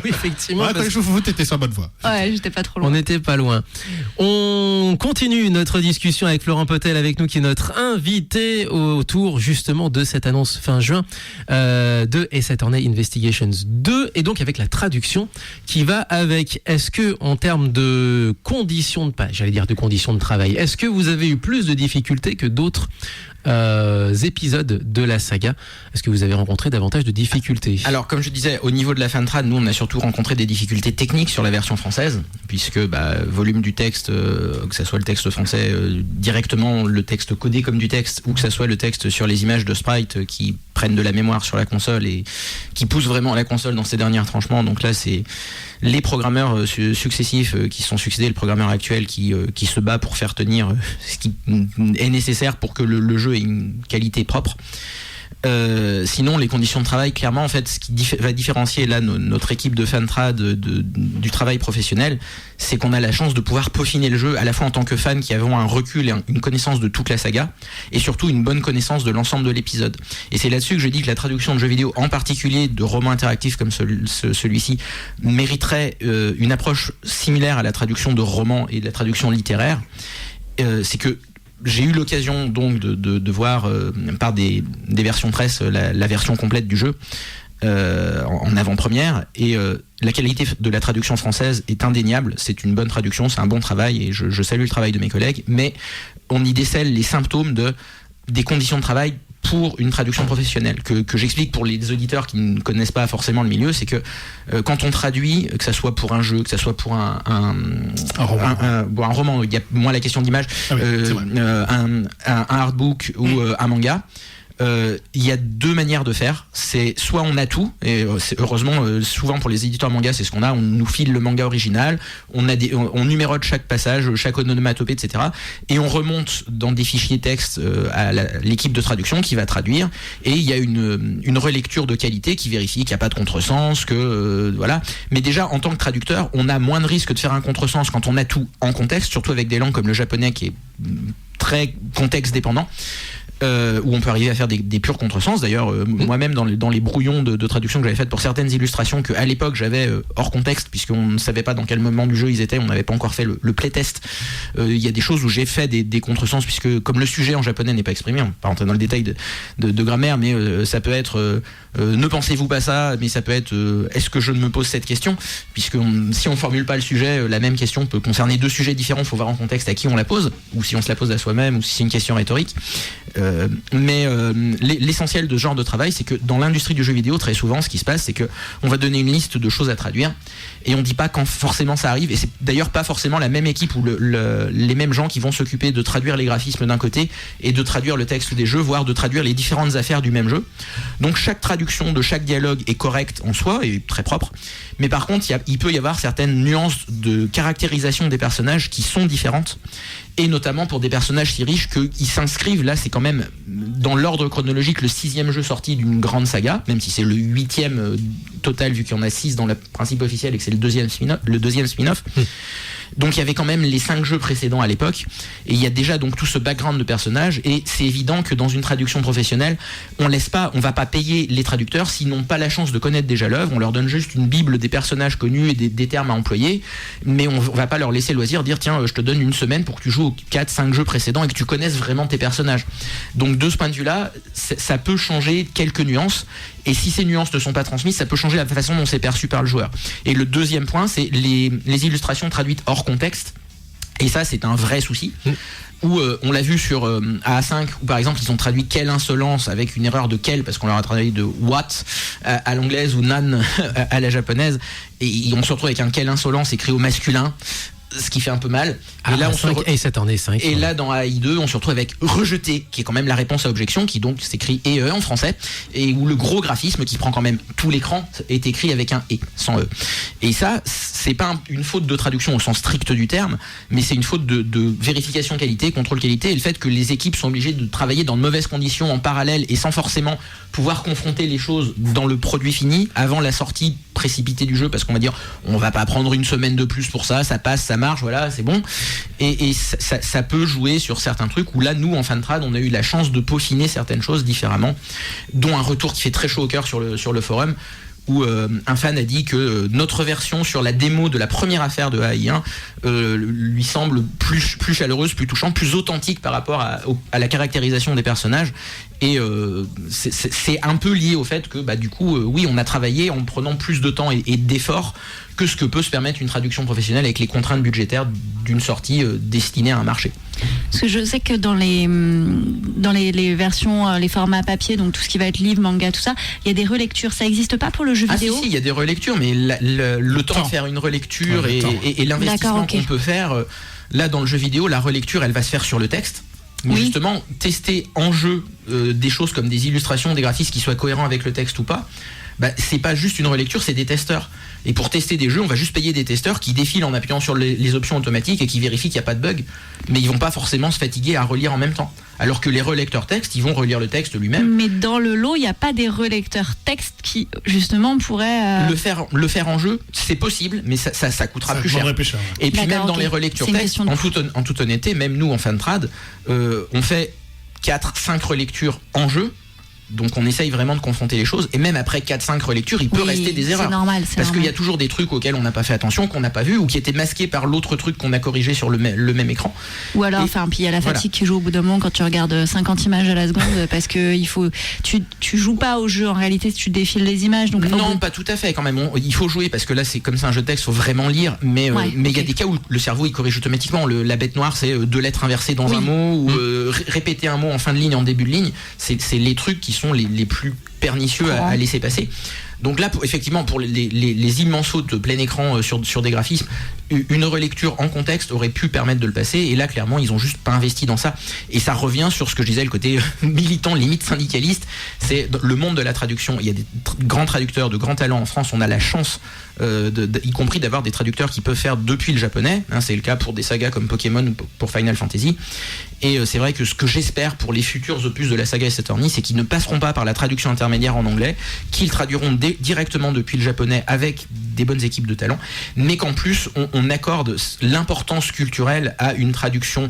Oui, effectivement. Ouais, quand je vous t'étais sur bonne voie. Ouais, j'étais pas trop loin. On n'était pas loin. On continue notre discussion avec Florent Potel avec nous, qui est notre invité autour justement de cette annonce fin juin de Ace Attorney Investigations 2, et donc avec la traduction qui va avec. Est-ce que en termes de conditions de travail, est-ce que vous avez eu plus de difficultés que d'autres épisodes de la saga? Est-ce que vous avez rencontré davantage de difficultés? Alors, comme je disais, au niveau de la fan trad, nous on a surtout rencontré des difficultés techniques sur la version française, puisque volume du texte, que ça soit le texte français directement, le texte codé comme du texte, ou que ça soit le texte sur les images de sprite qui prennent de la mémoire sur la console et qui poussent vraiment la console dans ses derniers retranchements. Donc là, c'est les programmeurs successifs qui sont succédés, le programmeur actuel qui se bat pour faire tenir ce qui est nécessaire pour que le jeu ait une qualité propre. Sinon, les conditions de travail, clairement, en fait, ce qui va différencier là notre équipe de fantrad du travail professionnel, c'est qu'on a la chance de pouvoir peaufiner le jeu à la fois en tant que fan qui avons un recul et une connaissance de toute la saga, et surtout une bonne connaissance de l'ensemble de l'épisode. Et c'est là-dessus que je dis que la traduction de jeux vidéo, en particulier de romans interactifs comme celui-ci, mériterait une approche similaire à la traduction de romans et de la traduction littéraire. C'est que j'ai eu l'occasion donc de voir par des versions presse la version complète du jeu en avant-première, et la qualité de la traduction française est indéniable. C'est une bonne traduction, c'est un bon travail, et je salue le travail de mes collègues, mais on y décèle les symptômes des conditions de travail pour une traduction professionnelle, que j'explique pour les auditeurs qui ne connaissent pas forcément le milieu. C'est que quand on traduit, que ça soit pour un jeu, que ça soit pour un roman, il y a moins la question d'image, un artbook ou un manga, il y a deux manières de faire. C'est soit on a tout, et heureusement souvent pour les éditeurs manga c'est ce qu'on a, on nous file le manga original, on numérote chaque passage, chaque onomatopée, etc., et on remonte dans des fichiers texte à l'équipe de traduction qui va traduire, et il y a une relecture de qualité qui vérifie qu'il n'y a pas de contresens, que voilà. Mais déjà en tant que traducteur, on a moins de risque de faire un contresens quand on a tout en contexte, surtout avec des langues comme le japonais qui est très contexte dépendant. Où on peut arriver à faire des purs contresens. D'ailleurs, moi-même dans les brouillons de traduction que j'avais faites pour certaines illustrations que à l'époque j'avais hors contexte, puisqu'on ne savait pas dans quel moment du jeu ils étaient, on n'avait pas encore fait le playtest, il y a des choses où j'ai fait des contresens, puisque comme le sujet en japonais n'est pas exprimé, on ne va pas rentrer dans le détail de grammaire, mais ça peut être ne pensez-vous pas ça, mais ça peut être est-ce que je ne me pose cette question, puisque si on formule pas le sujet, la même question peut concerner deux sujets différents, il faut voir en contexte à qui on la pose, ou si on se la pose à soi-même, ou si c'est une question rhétorique. Mais l'essentiel de ce genre de travail, c'est que dans l'industrie du jeu vidéo, très souvent ce qui se passe, c'est que on va donner une liste de choses à traduire, et on dit pas quand forcément ça arrive, et c'est d'ailleurs pas forcément la même équipe ou les mêmes gens qui vont s'occuper de traduire les graphismes d'un côté et de traduire le texte des jeux, voire de traduire les différentes affaires du même jeu. Donc chaque traduction de chaque dialogue est correcte en soi et très propre, mais par contre il peut y avoir certaines nuances de caractérisation des personnages qui sont différentes, et notamment pour des personnages si riches qu'ils s'inscrivent, là c'est quand même dans l'ordre chronologique le 6e jeu sorti d'une grande saga, même si c'est le 8e total vu qu'il y en a 6 dans le principe officiel et que c'est le deuxième spin-off. Donc il y avait quand même les 5 jeux précédents à l'époque, et il y a déjà donc tout ce background de personnages, et c'est évident que dans une traduction professionnelle, on va pas payer les traducteurs s'ils n'ont pas la chance de connaître déjà l'œuvre. On leur donne juste une bible des personnages connus et des termes à employer, mais on va pas leur laisser le loisir de dire tiens je te donne une semaine pour que tu joues aux 4-5 jeux précédents et que tu connaisses vraiment tes personnages. Donc de ce point de vue là, ça peut changer quelques nuances, et si ces nuances ne sont pas transmises, ça peut changer la façon dont c'est perçu par le joueur. Et le deuxième point, c'est les illustrations traduites hors contexte, et ça c'est un vrai souci. Où on l'a vu sur AA5, où par exemple ils ont traduit quelle insolence avec une erreur de quelle, parce qu'on leur a traduit de what à l'anglaise ou nan à la japonaise, et on se retrouve avec un quelle insolence écrit au masculin. ce qui fait un peu mal. Ah, et là, Ace Attorney 5. Et là, dans AI 2, on se retrouve avec rejeté, qui est quand même la réponse à objection, qui donc s'écrit EE en français, et où le gros graphisme qui prend quand même tout l'écran est écrit avec un E, sans E. Et ça, c'est pas une faute de traduction au sens strict du terme, mais c'est une faute de vérification qualité, contrôle qualité, et le fait que les équipes sont obligées de travailler dans de mauvaises conditions en parallèle et sans forcément pouvoir confronter les choses dans le produit fini avant la sortie précipitée du jeu, parce qu'on va dire on va pas prendre une semaine de plus pour ça passe, ça marche, voilà, c'est bon. Et ça peut jouer sur certains trucs où là, nous, en Fantrad, on a eu la chance de peaufiner certaines choses différemment, dont un retour qui fait très chaud au cœur sur le forum, où un fan a dit que notre version sur la démo de la première affaire de AI1 lui semble plus chaleureuse, plus touchante, plus authentique par rapport à la caractérisation des personnages. Et c'est un peu lié au fait que du coup, oui, on a travaillé en prenant plus de temps et d'efforts que ce que peut se permettre une traduction professionnelle avec les contraintes budgétaires d'une sortie destinée à un marché. Parce que je sais que dans les versions, les formats papier, donc tout ce qui va être livre, manga, tout ça, il y a des relectures. Ça n'existe pas pour le jeu vidéo ? Si, il y a des relectures, mais le temps de faire une relecture et l'investissement qu'on peut faire, là dans le jeu vidéo, la relecture, elle va se faire sur le texte. Mais justement, tester en jeu des choses comme des illustrations, des graphismes qui soient cohérents avec le texte ou pas, c'est pas juste une relecture, c'est des testeurs. Et pour tester des jeux, on va juste payer des testeurs qui défilent en appuyant sur les options automatiques et qui vérifient qu'il n'y a pas de bug. Mais ils vont pas forcément se fatiguer à relire en même temps. Alors que les relecteurs texte, ils vont relire le texte lui-même. Mais dans le lot, il n'y a pas des relecteurs texte qui, justement, pourraient... Le faire en jeu, c'est possible, mais ça coûtera plus cher. Et puis même dans les relectures texte, en toute honnêteté, même nous en Fantrad, on fait 4-5 relectures en jeu. Donc on essaye vraiment de confronter les choses, et même après 4-5 relectures, il peut rester des erreurs. C'est normal, parce qu'il y a toujours des trucs auxquels on n'a pas fait attention, qu'on n'a pas vu, ou qui étaient masqués par l'autre truc qu'on a corrigé sur le même écran. Ou alors, puis il y a la fatigue qui joue au bout d'un moment quand tu regardes 50 images à la seconde, parce que tu joues pas au jeu en réalité, tu défiles les images. Donc non, pas tout à fait quand même. Il faut jouer, parce que là c'est comme c'est un jeu de texte, faut vraiment lire, mais il y a des cas où le cerveau il corrige automatiquement. La bête noire, c'est 2 lettres inversées dans un mot, ou répéter un mot en fin de ligne, en début de ligne. C'est les trucs qui sont les plus pernicieux à laisser passer. Donc là, effectivement, pour les immenses sauts de plein écran sur des graphismes, une relecture en contexte aurait pu permettre de le passer, et là, clairement, ils ont juste pas investi dans ça. Et ça revient sur ce que je disais, le côté militant, limite syndicaliste, c'est le monde de la traduction. Il y a des grands traducteurs de grands talents en France, on a la chance, y compris d'avoir des traducteurs qui peuvent faire depuis le japonais, c'est le cas pour des sagas comme Pokémon ou pour Final Fantasy. Et c'est vrai que ce que j'espère pour les futurs opus de la saga Ace Attorney, c'est qu'ils ne passeront pas par la traduction intermédiaire en anglais, qu'ils traduiront directement depuis le japonais avec des bonnes équipes de talent, mais qu'en plus on accorde l'importance culturelle à une traduction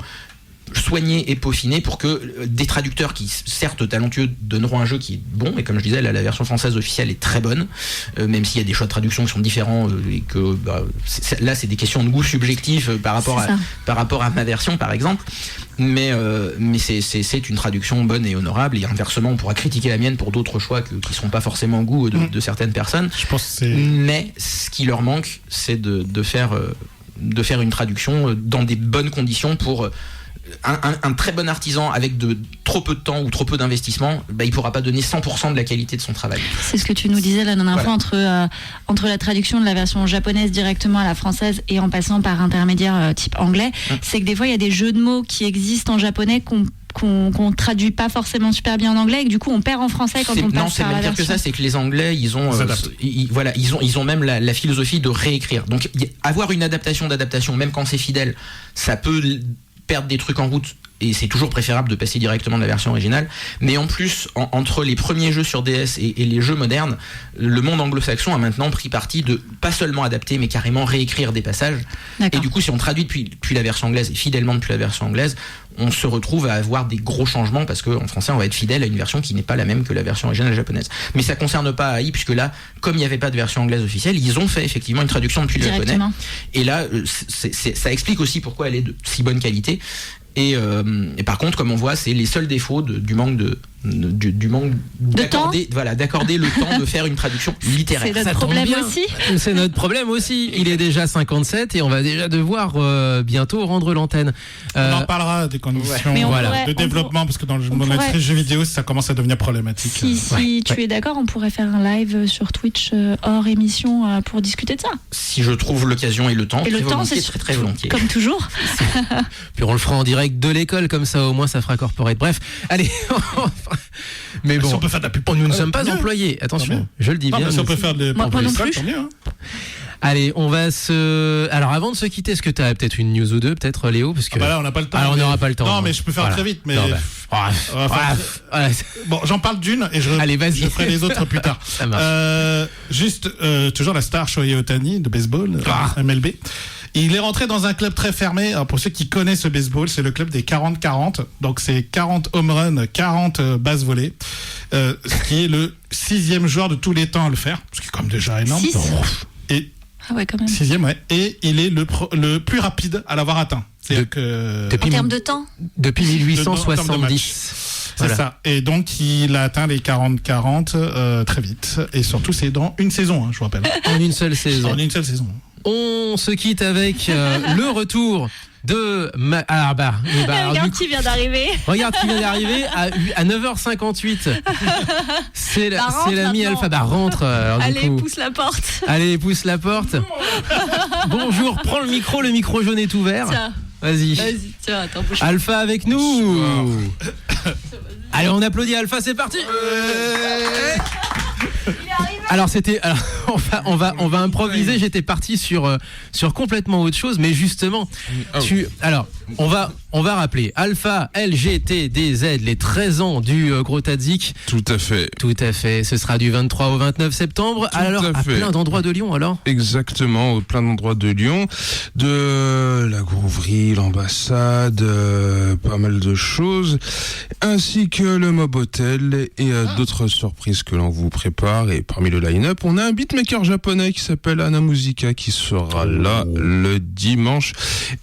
soignée et peaufinée, pour que des traducteurs qui, certes talentueux, donneront un jeu qui est bon. Et comme je disais, la version française officielle est très bonne, même s'il y a des choix de traduction qui sont différents, et que là c'est des questions de goût subjectif par rapport à ma version par exemple. Mais c'est une traduction bonne et honorable, et inversement on pourra critiquer la mienne pour d'autres choix qui ne sont pas forcément au goût de certaines personnes. Je pense que mais ce qui leur manque, c'est de faire une traduction dans des bonnes conditions pour un très bon artisan avec de trop peu de temps ou trop peu d'investissement, il pourra pas donner 100% de la qualité de son travail. C'est ce que tu nous disais la dernière fois, entre la traduction de la version japonaise directement à la française et en passant par intermédiaire type anglais, c'est que des fois il y a des jeux de mots qui existent en japonais qu'on traduit pas forcément super bien en anglais, et que du coup on perd en français quand on passe par la version. Non, c'est même pire que ça, c'est que les Anglais ils ont même la philosophie de réécrire. Donc avoir une d'adaptation, même quand c'est fidèle, ça peut perdre des trucs en route, et c'est toujours préférable de passer directement de la version originale. Mais en plus, entre les premiers jeux sur DS et les jeux modernes, le monde anglo-saxon a maintenant pris parti de pas seulement adapter, mais carrément réécrire des passages. D'accord. Et du coup, si on traduit depuis la version anglaise, et fidèlement depuis la version anglaise, on se retrouve à avoir des gros changements, parce qu'en français on va être fidèle à une version qui n'est pas la même que la version originale japonaise. Mais ça concerne pas AI, puisque là, comme il n'y avait pas de version anglaise officielle, ils ont fait effectivement une traduction depuis le japonais. Et là, ça explique aussi pourquoi elle est de si bonne qualité. Et par contre, comme on voit, c'est les seuls défauts du manque d'accorder le temps de faire une traduction littéraire. C'est notre problème aussi. C'est notre problème aussi. Il est déjà 57 et on va déjà devoir bientôt rendre l'antenne. On en parlera des conditions de développement, parce que dans l'industrie jeux vidéo, ça commence à devenir problématique. Si tu es d'accord, on pourrait faire un live sur Twitch hors émission pour discuter de ça. Si je trouve l'occasion et le temps, c'est très volontiers. Comme toujours. Puis on le fera en direct de l'école, comme ça au moins ça fera corporate. Bref, allez. Mais bon, si on peut faire de la pub, nous ne sommes pas employés. Attention, je le dis bien. Si on peut faire de la pub, tant mieux. Hein. Allez, on va se. Alors, avant de se quitter, est-ce que tu as peut-être une news ou deux, peut-être Léo, parce que. Là, on n'a pas le temps. Alors, on n'aura pas le temps. Non, mais je peux faire très vite. Mais bon, j'en parle d'une et je ferai les autres plus tard. Ça marche. Juste, toujours la star Shohei Ohtani de baseball, MLB. Il est rentré dans un club très fermé. Alors pour ceux qui connaissent le baseball, c'est le club des 40-40. Donc c'est 40 home runs, 40 bases volées. Ce qui est le 6e joueur de tous les temps à le faire. Ce qui est quand même déjà énorme. Et ah ouais, quand même. 6e, ouais. Et il est le plus rapide à l'avoir atteint. En termes de temps. Depuis 1870. C'est ça. Et donc, il a atteint les 40-40 très vite. Et surtout, c'est dans une saison, je vous rappelle. En une seule saison. En une seule saison. On se quitte avec le retour de... Regarde qui vient d'arriver. Regarde qui vient d'arriver à 9h58. C'est l'ami Alpha. Rentre. Allez, pousse la porte. Allez, pousse la porte. Bonjour, prends le micro jaune est ouvert. Tiens. Vas-y, tiens, attends, bouge. Alpha avec nous. Allez, on applaudit Alpha, c'est parti. Alors on va improviser. J'étais parti sur complètement autre chose, mais justement, on va rappeler Alpha LGTDZ, les 13 ans du Gros Tadzik. Tout à fait. Ce sera du 23 au 29 septembre. À plein d'endroits de Lyon, alors. Exactement, plein d'endroits de Lyon, de la Gouverie, l'ambassade, pas mal de choses, ainsi que le Mob Hotel et d'autres surprises que l'on vous prépare. Et parmi le line-up, on a un beatmaker japonais qui s'appelle Ana Musica qui sera là le dimanche,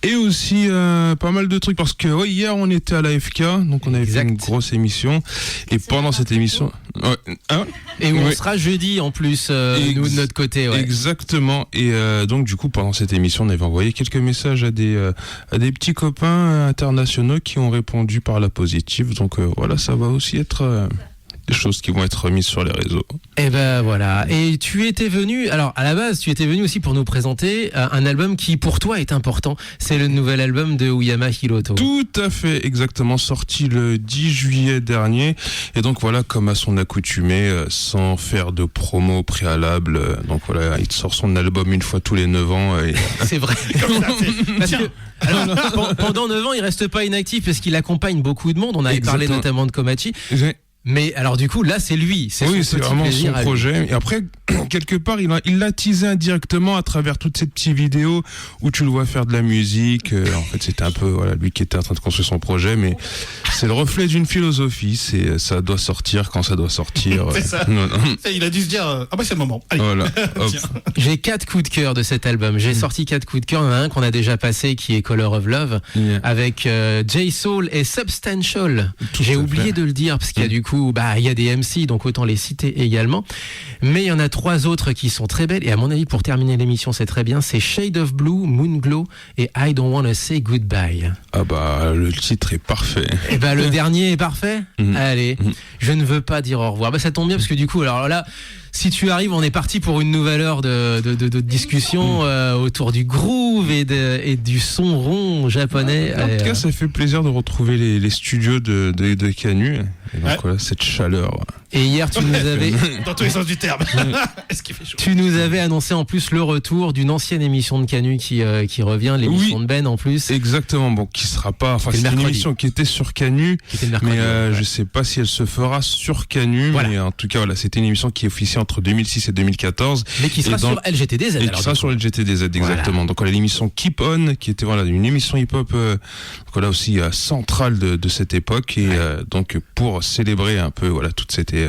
et aussi pas mal de trucs, parce que hier on était à l'AFK, donc on avait fait une grosse émission, et pendant cette émission et on sera jeudi en plus, nous de notre côté. Exactement. Et donc du coup pendant cette émission on avait envoyé quelques messages à des petits copains internationaux qui ont répondu par la positive, donc voilà, ça va aussi être des choses qui vont être remises sur les réseaux. Et ben voilà. Et tu étais venu, alors à la base, tu étais venu aussi pour nous présenter un album qui pour toi est important. C'est le nouvel album de Uyama Hiroto. Tout à fait, exactement, sorti le 10 juillet dernier. Et donc voilà, comme à son accoutumée, sans faire de promo préalable, donc voilà, il sort son album une fois tous les 9 ans. Et... C'est vrai. Parce que pendant 9 ans, il reste pas inactif parce qu'il accompagne beaucoup de monde. On avait parlé notamment de Komachi. Mais alors du coup là c'est lui, c'est vraiment son projet. Et après quelque part il l'a teasé indirectement à travers toutes ces petites vidéos où tu le vois faire de la musique. En fait c'était un peu lui qui était en train de construire son projet, mais c'est le reflet d'une philosophie. C'est ça doit sortir quand ça doit sortir. C'est ça. Il a dû se dire c'est le moment. Allez. Voilà. J'ai 4 coups de cœur de cet album. J'ai sorti 4 coups de cœur. Il y en a un qu'on a déjà passé qui est Color of Love avec J Soul et Substantial. J'ai oublié de le dire parce qu'il y a du coup il y a des MC, donc autant les citer également. Mais il y en a 3 autres qui sont très belles. Et à mon avis, pour terminer l'émission, c'est très bien. C'est Shade of Blue, Moonglow et I Don't Wanna Say Goodbye. Le titre est parfait. Et le dernier est parfait. Allez, je ne veux pas dire au revoir. Ça tombe bien parce que du coup, alors là, si tu arrives, on est parti pour une nouvelle heure de discussion autour du groove et du son rond japonais. En tout cas, ça fait plaisir de retrouver les studios de Canu. Et donc voilà, cette chaleur. Et hier, tu nous avais... Dans tous les sens du terme. Est-ce qu'il fait chaud ? Tu nous avais annoncé en plus le retour d'une ancienne émission de Canu qui revient, l'émission de Ben en plus. Exactement, bon, qui sera pas... Enfin, c'est une émission qui était sur Canu, mais je sais pas si elle se fera sur Canu, mais en tout cas, voilà, c'était une émission qui est officiée entre 2006 et 2014. Mais qui sera sur LGTDZ. Et qui sera sur LGTDZ, exactement. Voilà. Donc, on a l'émission Keep On, qui était une émission hip-hop aussi centrale de cette époque. Et donc, pour célébrer un peu toute cette ère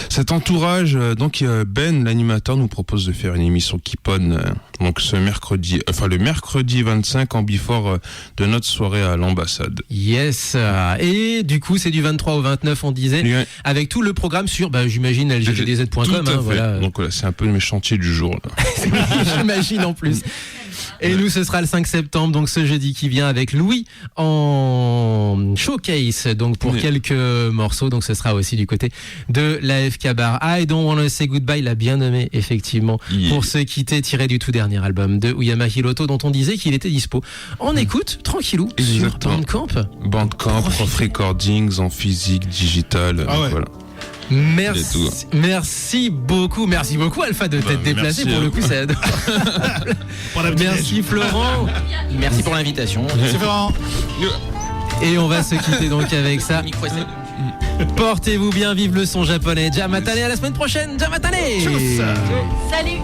cet entourage. Donc Ben, l'animateur, nous propose de faire une émission Keep-On, donc le mercredi 25 en before de notre soirée à l'ambassade. Yes. Et du coup, c'est du 23 au 29, on disait, avec tout le programme sur, j'imagine, lggdz.com. Voilà. Donc voilà, c'est un peu mes chantiers du jour. Là. J'imagine en plus. Et nous, ce sera le 5 septembre, donc ce jeudi qui vient, avec Louis en showcase, donc pour quelques morceaux. Donc ce sera aussi du côté de l'AFK Bar. I Don't Wanna Say Goodbye, l'a bien nommé effectivement, pour se quitter, tiré du tout dernier album de Uyama Hiroto, dont on disait qu'il était dispo. On écoute tranquillou sur Bandcamp. Bandcamp, Prof Recordings en physique, digital. Voilà. Merci beaucoup Alpha de t'être déplacé pour le coup, c'est adorable. Merci Florent. Merci pour l'invitation. Merci Florent. Et on va se quitter donc avec ça. Portez-vous bien, vive le son japonais. Jamatane, à la semaine prochaine. Jamatane. Salut.